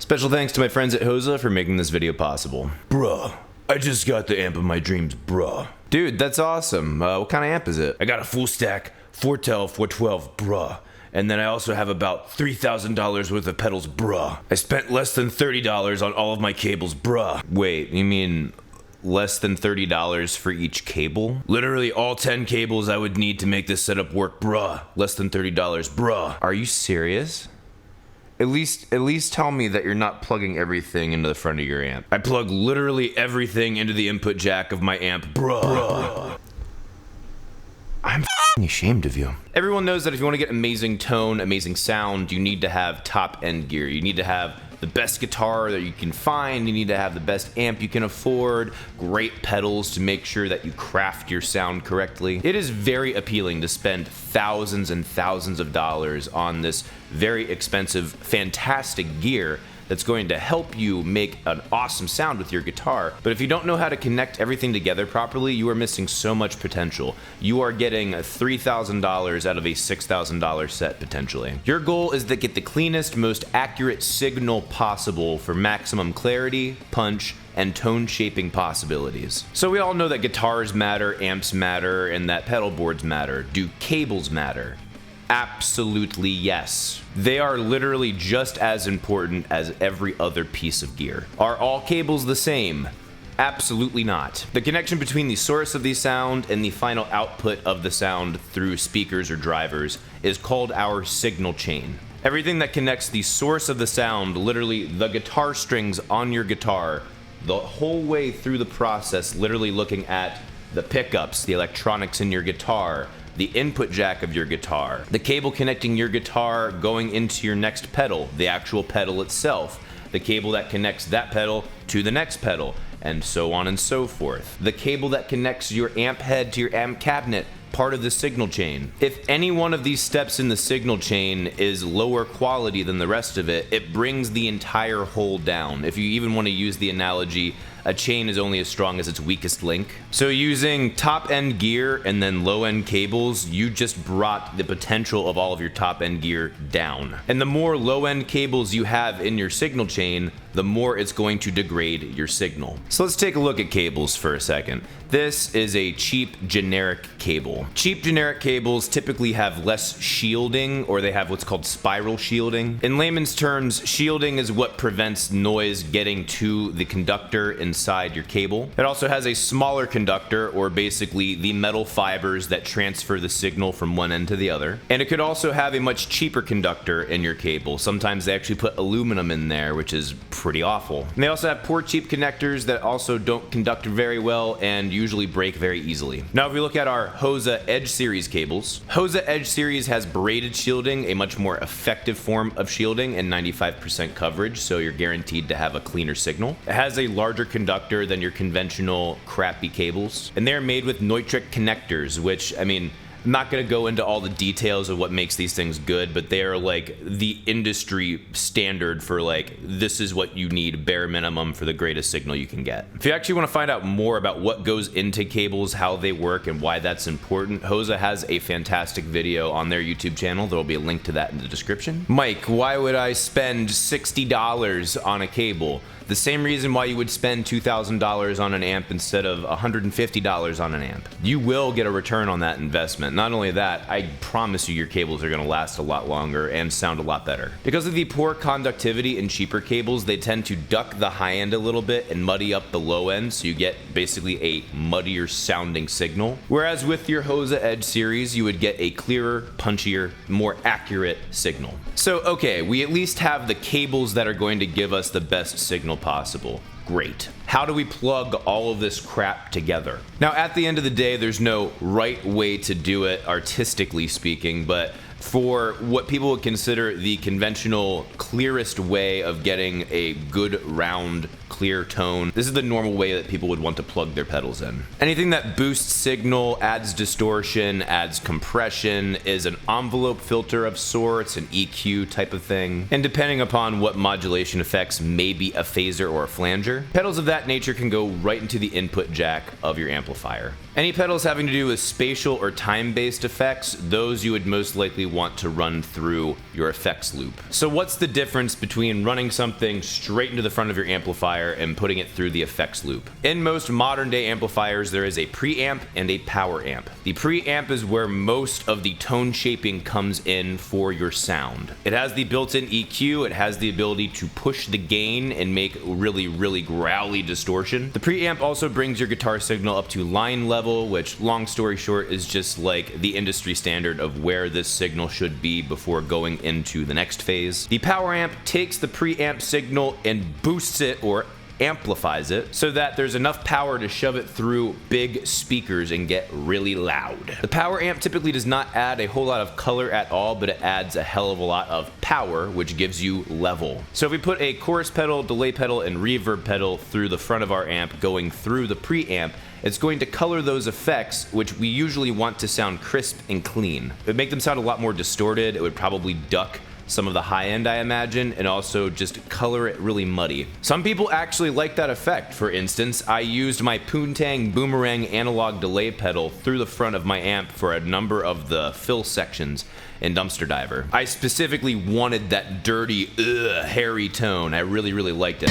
Special thanks to my friends at Hosa for making this video possible. Bruh, I just got the amp of my dreams, bruh. Dude, that's awesome. What kind of amp is it? I got a full stack, 410, 412, bruh. And then I also have about $3,000 worth of pedals, bruh. I spent less than $30 on all of my cables, bruh. Wait, you mean less than $30 for each cable? Literally all 10 cables I would need to make this setup work, bruh. Less than $30, bruh. Are you serious? At least tell me that you're not plugging everything into the front of your amp. I plug literally everything into the input jack of my amp, bruh. I'm f***ing ashamed of you. Everyone knows that if you want to get amazing tone, amazing sound, you need to have top-end gear. You need to have the best guitar that you can find. You need to have the best amp you can afford, great pedals to make sure that you craft your sound correctly. It is very appealing to spend thousands and thousands of dollars on this very expensive, fantastic gear that's going to help you make an awesome sound with your guitar. But if you don't know how to connect everything together properly, you are missing so much potential. You are getting $3,000 out of a $6,000 set potentially. Your goal is to get the cleanest, most accurate signal possible for maximum clarity, punch, and tone shaping possibilities. So we all know that guitars matter, amps matter, and that pedal boards matter. Do cables matter? Absolutely yes. They are literally just as important as every other piece of gear. Are all cables the same? Absolutely not. The connection between the source of the sound and the final output of the sound through speakers or drivers is called our signal chain. Everything that connects the source of the sound, literally the guitar strings on your guitar, the whole way through the process, literally looking at the pickups, the electronics in your guitar, the input jack of your guitar, the cable connecting your guitar going into your next pedal, the actual pedal itself, the cable that connects that pedal to the next pedal, and so on and so forth. The cable that connects your amp head to your amp cabinet, part of the signal chain. If any one of these steps in the signal chain is lower quality than the rest of it, it brings the entire whole down. If you even want to use the analogy, a chain is only as strong as its weakest link. So using top-end gear and then low-end cables, you just brought the potential of all of your top-end gear down. And the more low-end cables you have in your signal chain, the more it's going to degrade your signal. So let's take a look at cables for a second. This is a cheap generic cable. Cheap generic cables typically have less shielding, or they have what's called spiral shielding. In layman's terms, shielding is what prevents noise getting to the conductor inside your cable. It also has a smaller conductor, or basically the metal fibers that transfer the signal from one end to the other. And it could also have a much cheaper conductor in your cable. Sometimes they actually put aluminum in there, which is pretty awful. And they also have poor cheap connectors that also don't conduct very well and usually break very easily. Now if we look at our Hosa Edge Series cables, Hosa Edge Series has braided shielding, a much more effective form of shielding, and 95% coverage, so you're guaranteed to have a cleaner signal. It has a larger conductor than your conventional crappy cables, and they're made with nitric connectors, which, I mean, I'm not going to go into all the details of what makes these things good, but they are like the industry standard for like, this is what you need bare minimum for the greatest signal you can get. If you actually want to find out more about what goes into cables, how they work, and why that's important, Hosa has a fantastic video on their YouTube channel. There will be a link to that in the description. Mike, why would I spend $60 on a cable? The same reason why you would spend $2,000 on an amp instead of $150 on an amp. You will get a return on that investment. Not only that, I promise you your cables are going to last a lot longer and sound a lot better. Because of the poor conductivity in cheaper cables, they tend to duck the high end a little bit and muddy up the low end, so you get basically a muddier sounding signal. Whereas with your Hosa Edge series, you would get a clearer, punchier, more accurate signal. So okay, we at least have the cables that are going to give us the best signal possible. Great. How do we plug all of this crap together? Now, at the end of the day, there's no right way to do it, artistically speaking, but for what people would consider the conventional clearest way of getting a good round clear tone, this is the normal way that people would want to plug their pedals in. Anything that boosts signal, adds distortion, adds compression, is an envelope filter of sorts, an EQ type of thing, and depending upon what modulation effects, maybe a phaser or a flanger. Pedals of that nature can go right into the input jack of your amplifier. Any pedals having to do with spatial or time-based effects, those you would most likely want to run through your effects loop. So what's the difference between running something straight into the front of your amplifier and putting it through the effects loop? In most modern day amplifiers, there is a preamp and a power amp. The preamp is where most of the tone shaping comes in for your sound. It has the built-in EQ, it has the ability to push the gain and make really growly distortion. The preamp also brings your guitar signal up to line level, which, long story short, is just like the industry standard of where this signal should be before going into the next phase. The power amp takes the preamp signal and boosts it or amplifies it so that there's enough power to shove it through big speakers and get really loud. The power amp typically does not add a whole lot of color at all, but it adds a hell of a lot of power, which gives you level. So if we put a chorus pedal, delay pedal, and reverb pedal through the front of our amp going through the preamp, it's going to color those effects, which we usually want to sound crisp and clean. It would make them sound a lot more distorted. It would probably duck some of the high end, I imagine, and also just color it really muddy. Some people actually like that effect. For instance, I used my Poontang Boomerang analog delay pedal through the front of my amp for a number of the fill sections in Dumpster Diver. I specifically wanted that dirty, hairy tone. I really liked it.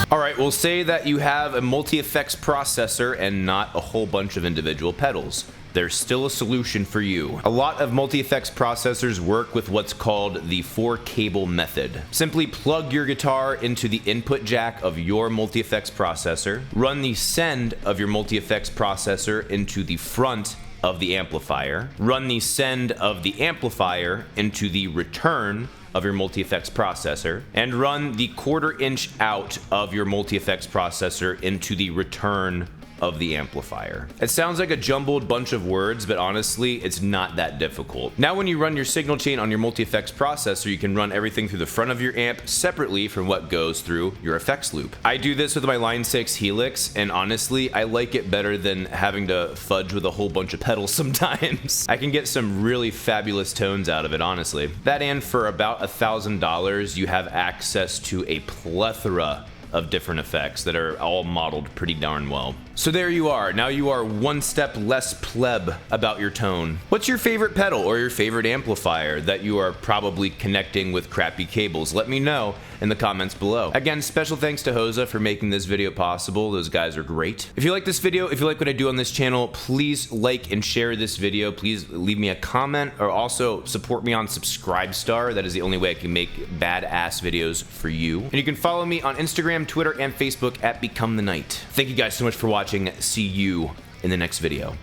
Alright, we'll say that you have a multi-effects processor and not a whole bunch of individual pedals. There's still a solution for you. A lot of multi-effects processors work with what's called the 4-cable method. Simply plug your guitar into the input jack of your multi-effects processor, run the send of your multi-effects processor into the front of the amplifier, run the send of the amplifier into the return of your multi-effects processor, and run the 1/4 inch out of your multi-effects processor into the return of the amplifier. It sounds like a jumbled bunch of words, but honestly, it's not that difficult. Now when you run your signal chain on your multi-effects processor, you can run everything through the front of your amp separately from what goes through your effects loop. I do this with my Line 6 Helix, and honestly, I like it better than having to fudge with a whole bunch of pedals sometimes. I can get some really fabulous tones out of it, honestly. That, and for about $1,000, you have access to a plethora of different effects that are all modeled pretty darn well. So there you are. Now you are one step less pleb about your tone. What's your favorite pedal or your favorite amplifier that you are probably connecting with crappy cables? Let me know in the comments below. Again, special thanks to Hoza for making this video possible. Those guys are great. If you like this video, if you like what I do on this channel, please like and share this video. Please leave me a comment, or also support me on Subscribestar. That is the only way I can make badass videos for you. And you can follow me on Instagram, Twitter, and Facebook at Become the Night. Thank you guys so much for watching. See you in the next video.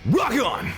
Rock on!